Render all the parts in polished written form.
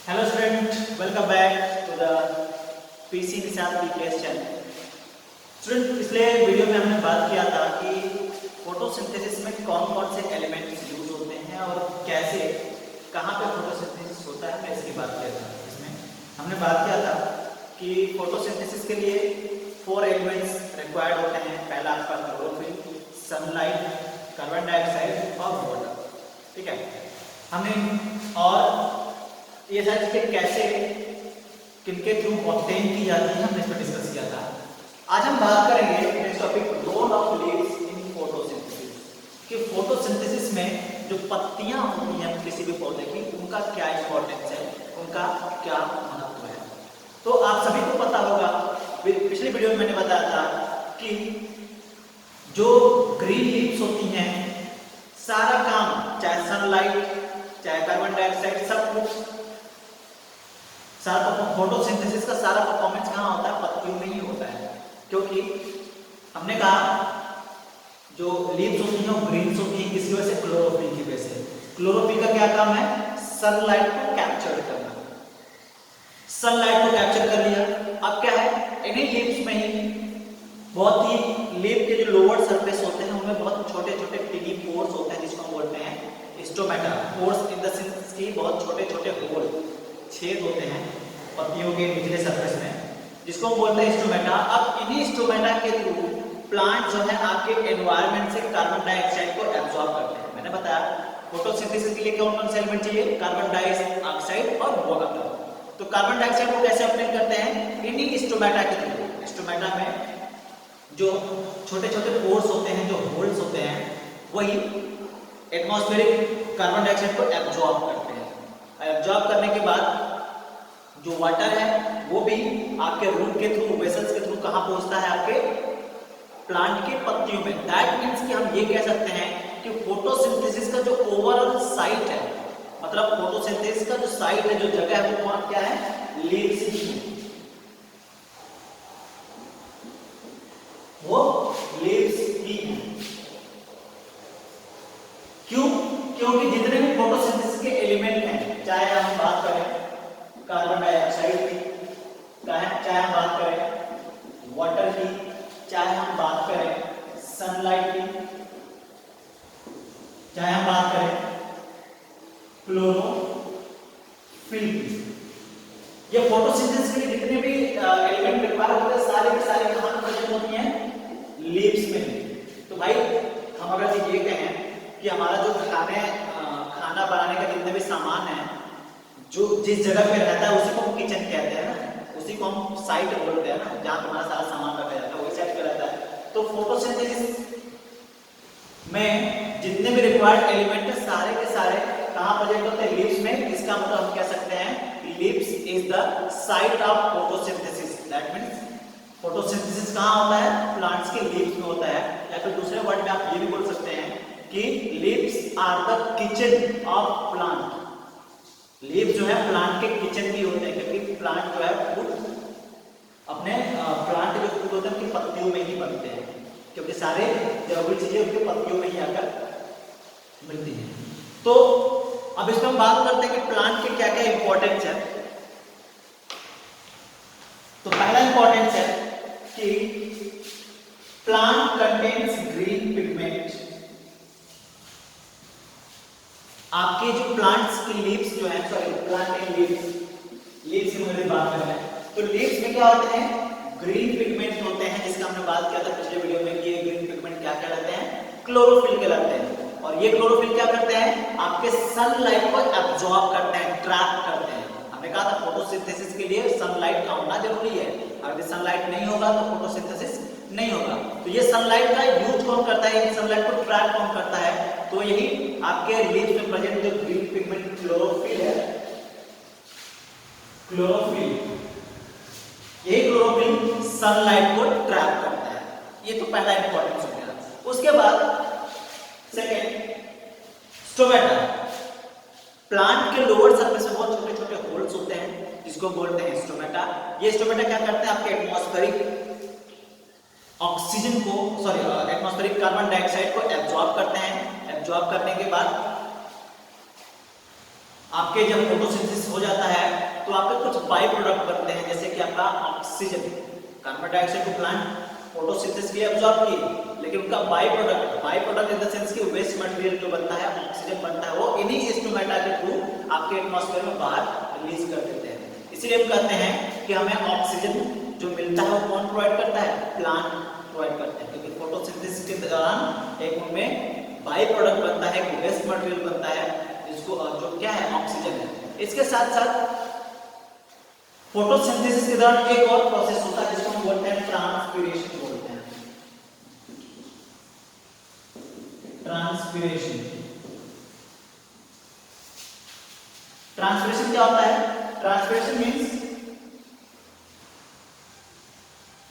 Hello student, welcome back to the PC Nishat PPS channel. Student, पिछले video में हमने बात किया था कि फोटोसिंथेसिस में कौन कौन से एलिमेंट्स यूज होते हैं और कैसे कहाँ पे फोटोसिंथेसिस होता है, मैं इसकी बात किया था। इसमें हमने बात किया था कि फोटोसिंथेसिस के लिए 4 एलिमेंट्स रिक्वायर्ड होते हैं। पहला आपका क्लोरोफिल, सनलाइट, कार्बन डाइऑक्साइड और वाटर। ठीक है, हमने और ये सारी चीजें कैसे किनके थ्रू ऑब्टेन की जाती है हमने इस पर डिस्कस किया था। आज हम बात करेंगे next topic, role of leaves in photosynthesis, कि फोटोसिंथेसिस में जो पत्तियां होती हैं किसी भी पौधे की, उनका क्या इंपॉर्टेंस है, उनका क्या महत्व है। तो आप सभी को पता होगा, पिछले वीडियो में मैंने बताया था कि जो ग्रीन लीव्स होती हैं, सारा काम, चाहे सनलाइट चाहे कार्बन डाइऑक्साइड, सब कुछ सारा फोटोसिंथेसिस का सारा परफॉर्मेंस कहाँ होता है? पत्तियों में ही होता है। क्योंकि हमने कहा जो लीव्स होती हैं वो ग्रीन्स होती हैं, किसकी वजह से? क्लोरोफिल की वजह से। क्लोरोफिल का क्या काम है? सनलाइट को कैप्चर करना। सनलाइट को कैप्चर कर लिया, अब क्या है, इन्हीं लीव्स में ही बहुत ही लीफ के जो लोअर सरफेस होते हैं उनमें बहुत छोटे छोटे टिनी पोर्स होते हैं, जिसको हम बोलते हैं stomata. Pores in the sense की बहुत छोटे छोटे होल, छेद होते हैं पत्तियों के निचले सरफेस में, जिसको हम बोलते हैं स्टोमेटा। अब इन्हीं स्टोमेटा के थ्रू प्लांट जो है आपके एनवायरनमेंट से कार्बन डाइऑक्साइड को एब्जॉर्ब करते हैं। मैंने बताया फोटोसिंथेसिस के लिए कौन कौन से एलिमेंट चाहिए? कार्बन डाइऑक्साइड और वाटर। तो कार्बन डाइऑक्साइड को कैसे ऑब्टेन करते हैं? इन्हीं स्टोमेटा के थ्रू। स्टोमेटा में जो छोटे छोटे पोर्स होते हैं, जो होल्स होते हैं, वही एटमॉस्फेरिक कार्बन डाइऑक्साइड को एब्जॉर्ब करते हैं। एब्जॉर्ब करने के बाद जो वाटर है वो भी आपके रूट के थ्रू, वेसल्स के थ्रू कहां पहुंचता है? आपके प्लांट के पत्तियों में। दैट मीन्स कि हम ये कह सकते हैं कि फोटोसिंथेसिस का जो ओवरऑल साइट है, मतलब फोटोसिंथेसिस का जो साइट है, जो जगह है, वो क्या है? लीव्स ही है। वो लीव्स ही है। क्यों? क्योंकि जितने भी फोटोसिंथेसिस के एलिमेंट हैं, चाहे हम बात करें कार्बन डाइऑक्साइड की, चाहे हम बात करें वाटर की, चाहे हम बात करें सनलाइट की, चाहे हम बात करें क्लोरोफिल की, ये फोटोसिंथेसिस के लिए जितने भी एलिमेंट रिक्वायर होते हैं, सारे के सारे कहां पर प्रेजेंट होती हैं? लीव्स में। तो भाई हम अगर ये कहें कि हमारा जो खाना बनाने का जितने भी सामान है, जो जिस जगह पे रहता है, उसी को हम किचन कहते हैं ना, उसी को हम साइट बोलते हैं ना, जहां तुम्हारा सारा सामान रखा जाता है, वही साइट पे रहता है। तो फोटोसिंथेसिस में जितने भी रिक्वायर्ड एलिमेंट है, सारे के सारे कहां प्रेजेंट होते हैं? लीव्स में। इसका मतलब हम कह सकते हैं leaves is the site of photosynthesis. That means photosynthesis कहां होता है? प्लांट्स के लीव्स में होता है। या फिर दूसरे वर्ड में आप ये भी बोल सकते हैं कि leaves are the kitchen of plant. Leave जो है प्लांट के किचन भी होते हैं, क्योंकि प्लांट जो है फूड अपने प्लांट के जो फूड होते हैं उनकी पत्तियों में ही बनते हैं, क्योंकि सारे जरूरी चीजें उनके पत्तियों में ही आकर मिलती हैं। तो अब इसमें हम बात करते हैं कि प्लांट के क्या क्या इंपॉर्टेंस है। तो पहला इंपॉर्टेंस है कि प्लांट कंटेन्स ग्रीन पिगमेंट। आपके जो प्लांट्स की लीव्स जो है, सॉरी प्लांट के लीव्स की मुझे बात करना है, तो लीव्स में क्या होते हैं? ग्रीन पिगमेंट होते हैं, जिसका हमने बात किया था पिछले वीडियो में कि ये ग्रीन पिगमेंट क्या कहलाते हैं? क्लोरोफिल कहलाते हैं। और ये क्लोरोफिल क्या करते हैं? आपके सनलाइट को एब्जॉर्ब करते हैं, ट्रैप करते हैं। हमने कहा था फोटोसिंथेसिस के लिए सनलाइट का होना जरूरी है, अगर सनलाइट नहीं होगा तो फोटोसिंथेसिस नहीं होगा। तो ये सनलाइट का यूज कौन करता है? सनलाइट को ट्रैप कौन करता है? तो यही आपके लीव्स में प्रेजेंट जो ग्रीन पिगमेंट क्लोरोफिल है, क्लोरोफिल, यही क्लोरोफिल सनलाइट को ट्रैप करता है। ये तो पहला इंपॉर्टेंस हो गया। उसके बाद सेकेंड, स्टोमेटा। प्लांट के लोअर सरफेस में बहुत छोटे छोटे होल्स होते हैं, जिसको बोलते हैं स्टोमेटा। ये स्टोमेटा क्या करते हैं? आपके एटमॉस्फेरिक ऑक्सीजन को, सॉरी एटमॉस्फेरिक कार्बन डाइऑक्साइड को एब्जॉर्ब करते हैं। एब्जॉर्ब करने के बाद आपके जब फोटोसिंथेसिस हो जाता है तो आपके कुछ बाई प्रोडक्ट बनते हैं, जैसे कि आपका ऑक्सीजन। कार्बन डाइऑक्साइड को प्लांट फोटोसिंथेसिस के लिए अब्सॉर्ब किए, लेकिन उनका by product in the sense कि वेस्ट मटेरियल जो बनता है, ऑक्सीजन बनता है, वो इन्हीं स्टोमेटा के थ्रू आपके एटमॉस्फेयर में बाहर रिलीज कर देते हैं। इसीलिए हम कहते हैं कि हमें ऑक्सीजन जो मिलता है वो कौन प्रोवाइड करता है? प्लांट प्रोवाइड करते हैं, क्योंकि फोटोसिंथेसिस के दौरान एक उनमें बाई प्रोडक्ट बनता है, वेस्ट मटेरियल बनता है, जिसको जो क्या है? ऑक्सीजन है। इसके साथ साथ फोटोसिंथेसिस के दौरान एक और प्रोसेस होता है जिसको हम बोलते हैं ट्रांसपिरेशन बोलते हैं। ट्रांसपिरेशन क्या होता है? Transpiration means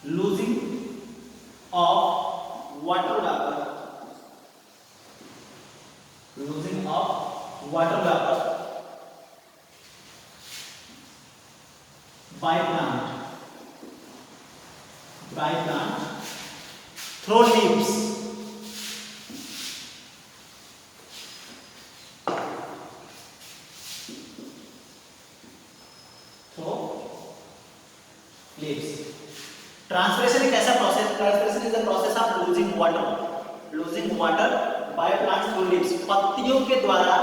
losing of water vapour, losing of water vapour by plant through leaves, transpiration एक ऐसा process, transpiration is the process of losing water by plants through leaves. पत्तियों के द्वारा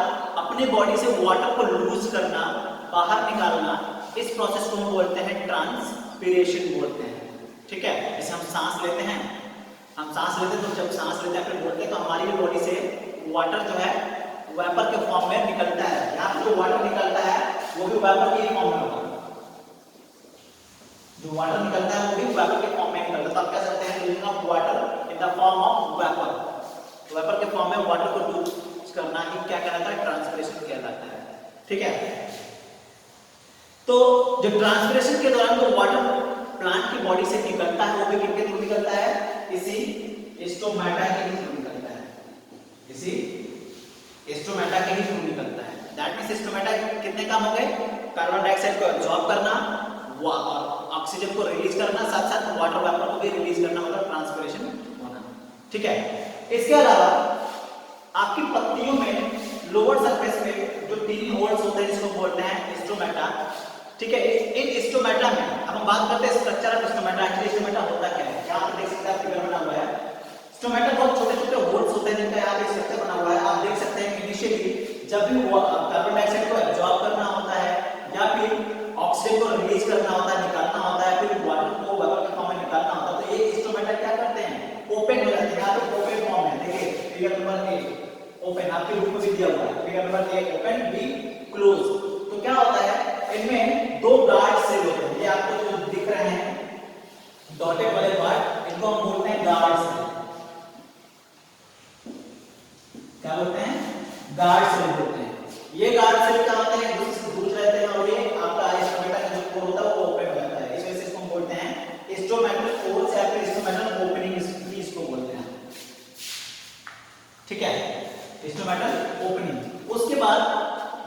अपने बॉडी से वाटर को लूज करना, बाहर निकालना, इस प्रोसेस को हम बोलते हैं ट्रांसपिरेशन बोलते हैं। ठीक है, जैसे हम सांस लेते हैं, तो जब सांस लेते हैं फिर बोलते हैं तो हमारी बॉडी से वाटर जो है वेपर के फॉर्म में निकलता है। यहाँ पे जो वाटर निकलता है वो भी वेपर के फॉर्म में होगा, जो वाटर निकलता है वो भी वेपर के फॉर्म में निकलता है। तो आप कह सकते हैं losing of water in the form of vapour, vapour के फॉर्म में वाटर को लूज करना ही क्या कहलाता है? ट्रांसपिरेशन कहलाता है। ठीक है, तो जो ट्रांसपिरेशन के दौरान जो वाटर प्लांट की बॉडी से निकलता है वो भी किसके थ्रू निकलता है? इसी स्टोमेटा के ही थ्रू निकलता है, इसी स्टोमेटा के ही थ्रू निकलता है। दैट मींस स्टोमेटा कितने काम हो गए? कार्बन डाइऑक्साइड को एब्जॉर्ब करना और ऑक्सीजन को रिलीज करना, साथ साथ वाटर वेपर को भी रिलीज करना, मतलब ट्रांसपिरेशन होना। ठीक है, इसके अलावा आपकी पत्तियों में लोअर सरफेस में जो 3 होल्स होते हैं जिसको बोलते हैं स्टोमेटा। ठीक है, इन स्टोमेटा में अब हम बात करते हैं structure of stomata. Actually stomata होता क्या है? यहाँ पे देख सकते हैं फिगर बना हुआ है। स्टोमेटा बहुत छोटे-छोटे होल्स होते हैं जिनका यहाँ पे स्ट्रक्चर बना हुआ है। आप देख सकते हैं इनिशियली जब भी कार्बन डाइऑक्साइड को एब्जॉर्ब करना होता है या फिर ऑक्सीजन को रिलीज करना होता है, निकालना होता है, फिर वाटर को वेपर के फॉर्म में निकालना होता है, तो ये स्टोमेटा क्या करते हैं? ओपन हो जाते हैं। यहाँ पे ओपन फॉर्म है, देखिए फिगर नंबर 1 ओपन आपके बुक में भी दिया हुआ है। Figure number 1 open, be close. तो क्या होता है? इनमें 2 गार्ड सेल होते हैं। ये आपको जो दिख रहे हैं डॉटेड वाले पार्ट, इनको हम बोलते हैं गार्ड सेल। क्या बोलते हैं? गार्ड सेल बोलते हैं। ये गार्ड सेल क्या होते हैं? दूर रहते हैं और ये आपका स्टोमेटा का जो कोर होता है वो ओपन हो जाता है। इस वजह से इसको हम बोलते हैं स्टोमेटल कोर्स या फिर स्टोमेटल ओपनिंग, इसको बोलते हैं। ठीक है, स्टोमेटल ओपनिंग। उसके बाद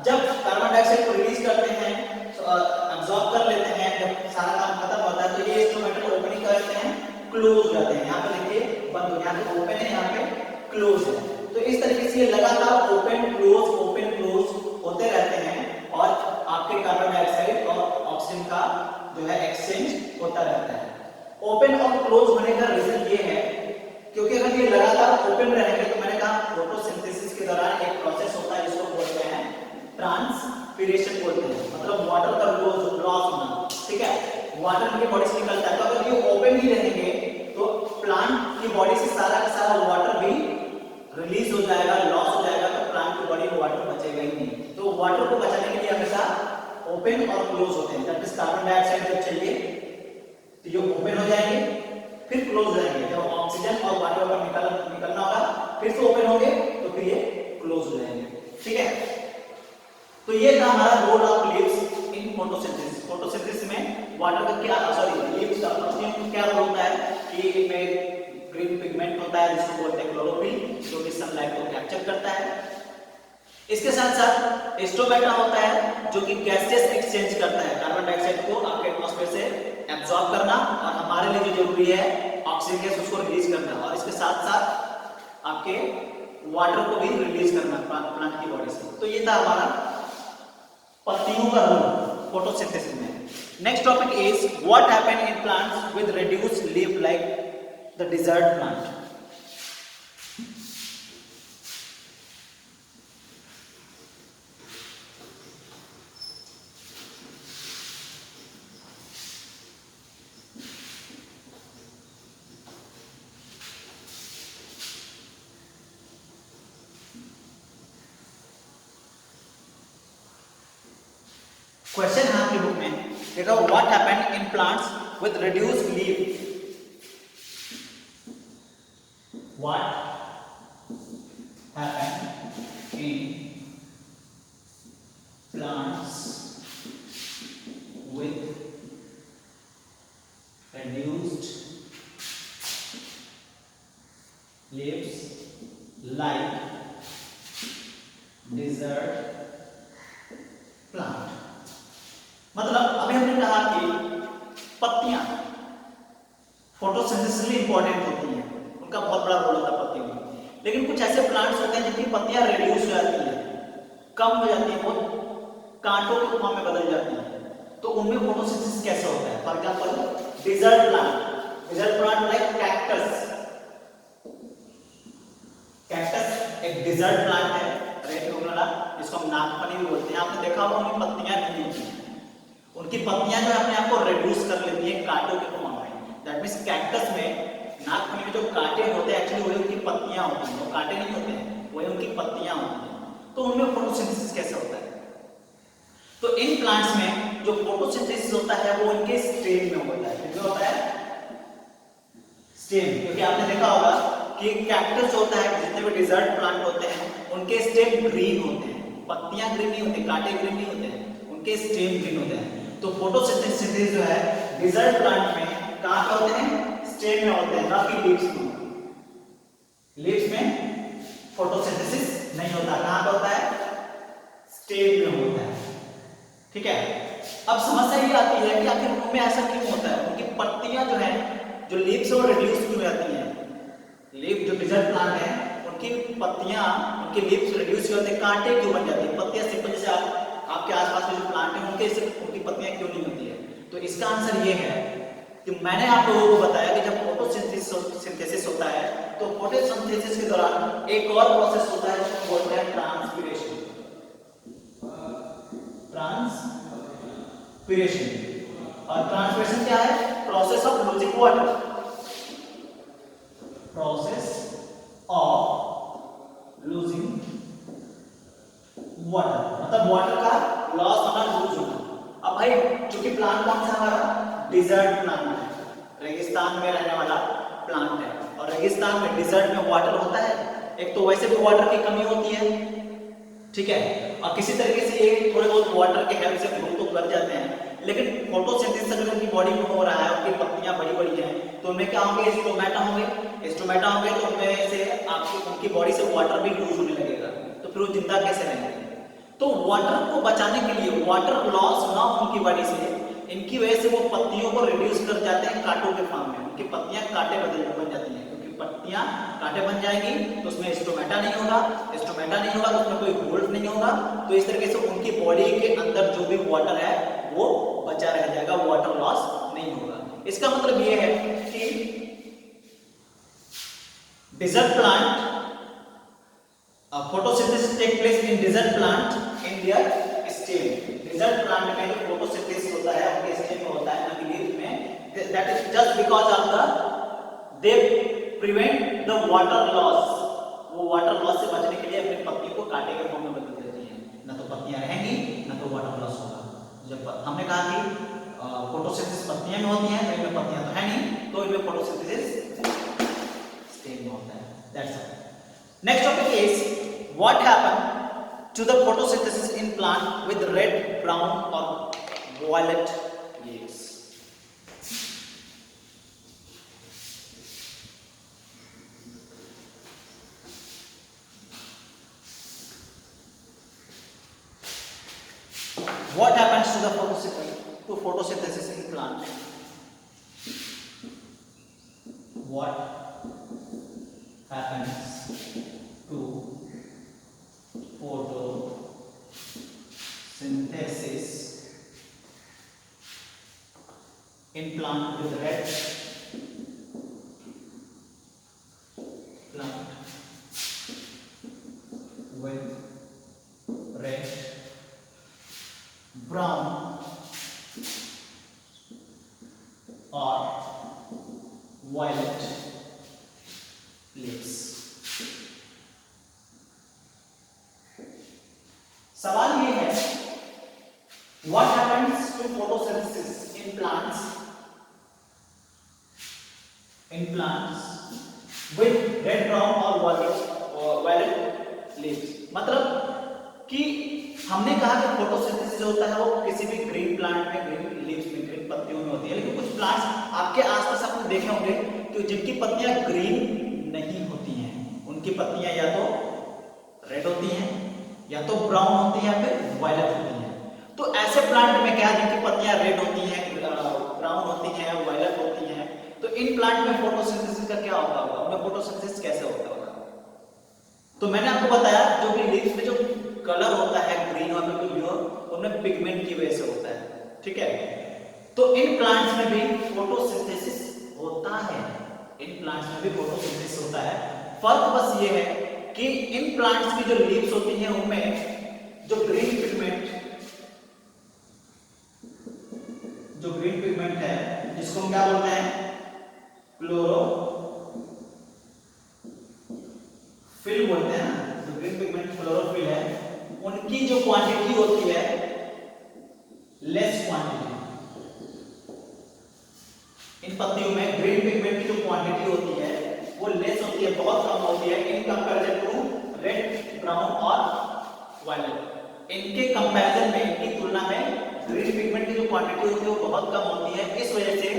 जब कार्बन डाइऑक्साइड को रिलीज करते हैं, अब्सॉर्ब कर लेते हैं, जब सारा काम खत्म होता है तो ये स्टोमेटल ओपनिंग कर देते हैं, क्लोज हो जाते हैं। यहाँ पे देखिए बंद हो, यहाँ पे ओपन है, यहाँ पे क्लोज है। तो इस तरीके से ये लगातार ओपन क्लोज होते रहते हैं और आपके कार्बन डाइऑक्साइड और ऑक्सीजन का जो है एक्सचेंज होता रहता है। ओपन और क्लोज होने का रीजन ये है क्योंकि अगर ये लगातार ओपन रहेंगे तो मैंने कहा फोटोसिंथेसिस के दौरान एक प्रोसेस होता है जिसको बोलते हैं ट्रांसपिरेशन बोलते हैं, मतलब वाटर का लॉस होना। ठीक है, वाटर की बॉडी से निकलता है, तो अगर ये ओपन ही रहेंगे तो प्लांट की बॉडी से सारा का सारा वाटर भी रिलीज हो जाएगा, लॉस हो जाएगा, तो प्लांट की बॉडी में वाटर बचेगा ही नहीं। तो वाटर को बचाने के लिए हमेशा ओपन और क्लोज होते हैं। जब कार्बन डाइऑक्साइड जब चाहिए तो ये ओपन हो जाएंगे, फिर क्लोज हो जाएंगे। जब ऑक्सीजन और वाटर वेपर निकलना होगा फिर से ओपन होंगे तो फिर ये क्लोज हो जाएंगे। ठीक है, तो ये था हमारा role of leaves in photosynthesis. Photosynthesis में वाटर का क्या, लीव्स का क्या रोल होता है कि इनमें ग्रीन पिगमेंट होता है जिसको बोलते हैं क्लोरोफिल, जो कि सनलाइट को कैप्चर करता है। इसके साथ साथ स्टोमेटा होता है जो कि गैसेस एक्सचेंज करता है, कार्बन डाइऑक्साइड को आपके एटमॉस्फेयर से एब्जॉर्ब करना और हमारे लिए जो जरूरी है ऑक्सीजन गैस उसको रिलीज करना, और इसके साथ साथ आपके वाटर को भी रिलीज करना प्लांट की बॉडी से। तो ये था हमारा पत्तियों का रोल फोटोसिंथेसिस में। Next topic is what happen in plants with reduced leaf like the desert plant. Question है आपकी बुक में, देखो what happen in plants with reduced leaf, what happen in plants with reduced leaves like desert plant. मतलब अभी हमने कहा कि पत्तियां फोटोसिंथेसिस में इंपॉर्टेंट होती हैं, उनका बहुत बड़ा रोल होता है पत्तियों में। लेकिन कुछ ऐसे प्लांट्स होते हैं जिनकी पत्तियां रिड्यूस हो जाती हैं, कम हो जाती हैं, बहुत कांटों के फॉर्म में बदल जाती हैं, तो उनमें फोटोसिंथेसिस कैसे होता है? For example desert plant like cactus. Cactus एक डिजर्ट प्लांट है, रेड वाला, जिसको हम नागफनी भी बोलते हैं। आपने देखा होगा उनकी पत्तियां नहीं होती हैं, उनकी पत्तियां जो अपने आप को रिड्यूस कर लेती हैं कांटों के फॉर्म में। दैट मींस कैक्टस में, नागफनी में जो कांटे होते हैं एक्चुअली वही उनकी पत्तियां होती हैं, वो कांटे नहीं होते हैं, वही उनकी पत्तियां होती हैं। तो उनमें फोटोसिंथेसिस कैसे होता है? तो इन प्लांट्स में जो फोटोसिंथेसिस होता है वो इनके स्टेम में होता है। किसमें होता है? स्टेम। क्योंकि आपने देखा होगा कि कैक्टस जो होता है, जितने भी डिजर्ट प्लांट होते हैं उनके स्टेम ग्रीन होते हैं, पत्तियां ग्रीन नहीं होती, कांटे ग्रीन नहीं होते हैं, उनके स्टेम ग्रीन होते हैं। तो फोटोसिंथेसिस जो है डिजर्ट प्लांट में कहां पे होते हैं? स्टेम में होते हैं, ना कि लीव्स में। लीव्स में फोटोसिंथेसिस नहीं होता, कहां पे होता है? स्टेम में होता है। ठीक है, अब समस्या ये आती है कि आखिर उनमें ऐसा क्यों होता है? उनकी पत्तियां जो है, जो लीव्स है वो रिड्यूस क्यों हो जाती हैं? लीफ जो डिजर्ट प्लांट है उनकी पत्तियां, उनके लीव्स रिड्यूस क्यों होते हैं? कांटे क्यों बन जाती है? पत्तियां सिंपल जैसे आपके आसपास में जो प्लांट है उनकी पत्तियां क्यों नहीं होती है? तो इसका आंसर ये है कि मैंने आप लोगों को बताया कि जब फोटोसिंथेसिस होता है तो फोटोसिंथेसिस के दौरान एक और प्रोसेस होता है जिसको बोलते हैं ट्रांसपीरेशन। और ट्रांसपीरेशन क्या है? Process of losing water, process of losing water, मतलब वाटर का लॉस होना, लूज होना। अब भाई चूंकि प्लांट कौन सा हमारा? डिजर्ट प्लांट है, रेगिस्तान में रहने वाला प्लांट है, और रेगिस्तान में डिजर्ट में वाटर होता है। एक तो वैसे भी वाटर की कमी होती है, ठीक है, और किसी तरीके से ये थोड़े बहुत वाटर के हेल्प से ग्रो तो कर जाते हैं। लेकिन फोटोसिंथेसिस अगर उनकी बॉडी में हो रहा है, उनकी पत्तियां बड़ी बड़ी हैं, तो उनमें क्या होंगे? स्टोमेटा होंगे, तो उनमें से आपकी उनकी बॉडी से वाटर भी लूज होने लगेगा, तो फिर वो जिंदा कैसे रहेंगे? तो वाटर को बचाने के लिए, वाटर लॉस ना हो उनकी बॉडी से, इनकी वजह से वो पत्तियों को रिड्यूस कर जाते हैं कांटों के फॉर्म में। उनकी पत्तियां कांटे बन जाती हैं, क्योंकि पत्तियां कांटे बन जाएंगी तो उसमें स्टोमेटा नहीं होगा तो उसमें कोई होल्ड नहीं होगा, तो इस तरीके से उनकी बॉडी के अंदर जो भी वाटर है वो बचा रह जाएगा, वाटर लॉस नहीं होगा। इसका मतलब ये है कि desert plant, photosynthesis take place in desert plant in their stem. Desert plant में जो फोटोसिंथेसिस होता है उनके स्टेम में होता है, ना कि लीफ में। That is just because of the they prevent the water loss. वो वाटर लॉस से बचने के लिए अपनी पत्तियों को कांटे के फॉर्म में बदल देती हैं, ना तो पत्तियां रहेंगी ना तो वाटर लॉस होगा। जब हमने कहा कि फोटोसिंथेसिस पत्तियां में होती हैं, तो इनमें पत्तियां तो है नहीं, तो इनमें फोटोसिंथेसिस स्टेम में होता है। That's all. Next topic is what happened to the photosynthesis in plant with red, brown or violet leaves? What happens to the photosynthesis in plant? What happens to photosynthesis in plant with red plant with red, brown or violet leaves. सवाल ये है, what happens to photosynthesis in plants with red, brown और violet leaves? मतलब कि हमने कहा कि photosynthesis जो होता है वो किसी भी ग्रीन प्लांट में, ग्रीन लीव्स में, ग्रीन पत्तियों में होती है, लेकिन कुछ प्लांट्स आपके आसपास आपने देखे होंगे कि जिनकी पत्तियां ग्रीन नहीं होती हैं, उनकी पत्तियां या तो रेड होती हैं, या तो ब्राउन होती है, या फिर वायलेट होती है। तो ऐसे प्लांट में क्या, जिनकी पत्तियां रेड होती हैं, ब्राउन होती हैं, वायलेट होती हैं, तो इन प्लांट में फोटोसिंथेसिस का क्या होता होगा, उनमें फोटोसिंथेसिस कैसे होता होगा? तो मैंने आपको बताया जो भी लीव्स में जो कलर होता है ग्रीन और बिल्कुल ब्लू, उनमें पिगमेंट की वजह से होता है, ठीक है। तो इन प्लांट्स में भी फोटोसिंथेसिस होता है, इन प्लांट्स में भी फोटोसिंथेसिस होता है। फर्क बस ये है कि इन प्लांट्स की जो लीव्स होती हैं उनमें जो ग्रीन पिगमेंट है, जिसको हम क्या बोलते हैं, क्लोरोफिल बोलते हैं ना, जो ग्रीन पिगमेंट क्लोरोफिल है, उनकी जो क्वांटिटी होती है लेस क्वांटिटी। इन पत्तियों में ग्रीन पिगमेंट की जो क्वांटिटी होती है वो लेस होती है, बहुत कम होती है in comparison to red, brown और वायलेट। इनके कंपैरिजन में, इनकी तुलना में ग्रीन पिगमेंट की जो क्वांटिटी होती है वो बहुत कम होती है। इस वजह से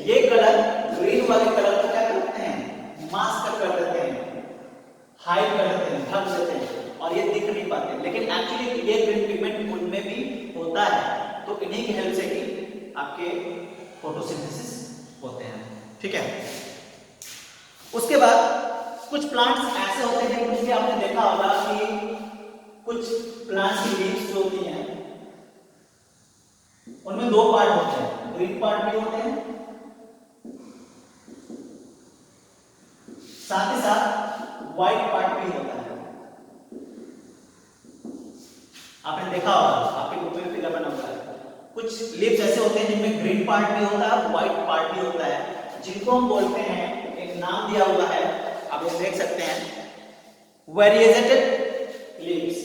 ये कलर ग्रीन वाले कलर को क्या करते हैं, मास्क कर देते हैं, हाइड कर देते हैं, ढक देते हैं और ये दिख नहीं पाते। लेकिन एक्चुअली ये ग्रीन पिगमेंट उनमें भी होता है, तो इन्हीं की हेल्प से ही आपके फोटोसिंथेसिस होते हैं, ठीक है। उसके बाद कुछ प्लांट्स ऐसे होते हैं, कुछ भी आपने देखा होगा कि कुछ प्लांट्स की लीव्स जो होती हैं उनमें दो पार्ट होते हैं, ग्रीन पार्ट भी होते हैं, साथ ही साथ व्हाइट पार्ट भी होता है। आपने देखा होगा, आपके ग्रुप में फिगर बना हुआ है, कुछ लीव्स ऐसे होते हैं जिनमें ग्रीन पार्ट भी होता है, व्हाइट पार्ट भी होता है, जिनको हम बोलते हैं, एक नाम दिया हुआ है, आप लोग देख सकते हैं, वेरिएजेटेड लीव्स।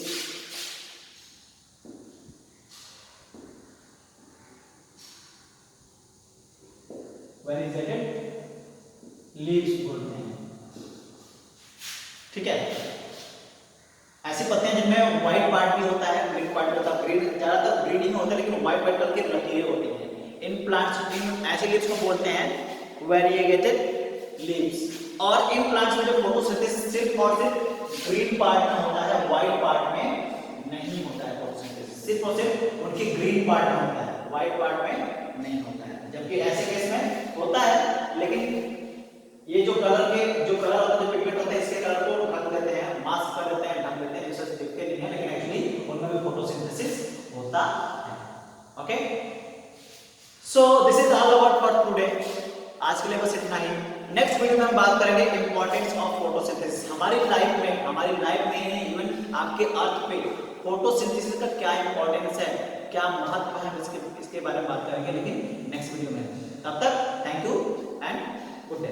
वेरिएजेटेड लीव्स बोलते हैं, ठीक है। ऐसी पत्तियां जिनमें व्हाइट पार्ट भी होता है, ग्रीन पार्ट भी होता है, ग्रीन ज्यादातर ग्रीन ही होता है, लेकिन व्हाइट कलर की लकीरें होती हैं। इन प्लांट्स, इन ऐसे लीव्स को बोलते हैं वेरिएटेड लीव्स। और इन प्लांट्स में जो फोटोसिंथेसिस सिर्फ और सिर्फ ग्रीन पार्ट में होता है, व्हाइट पार्ट में नहीं होता है फोटोसिंथेसिस, सिर्फ और सिर्फ उनके ग्रीन पार्ट में होता है, व्हाइट पार्ट में नहीं होता है। जबकि ऐसे केस में होता है, लेकिन ये जो कलर होते हैं, जो पिगमेंट होते हैं, इसके कलर को ढक देते हैं, मास्क कर देते हैं, ढक देते हैं, जिससे दिखते नहीं है, लेकिन एक्चुअली उनमें भी फोटोसिंथेसिस होता है। Okay, so this is all about for today. आज के लिए बस इतना ही। नेक्स्ट वीडियो में हम बात करेंगे इंपॉर्टेंस ऑफ फोटोसिंथेसिस। हमारी लाइफ में इवन आपके अर्थ पे फोटोसिंथेसिस का क्या इंपॉर्टेंस है, क्या महत्व है, इसके बारे में बात करेंगे, लेकिन नेक्स्ट वीडियो में। तब तक thank you and good day.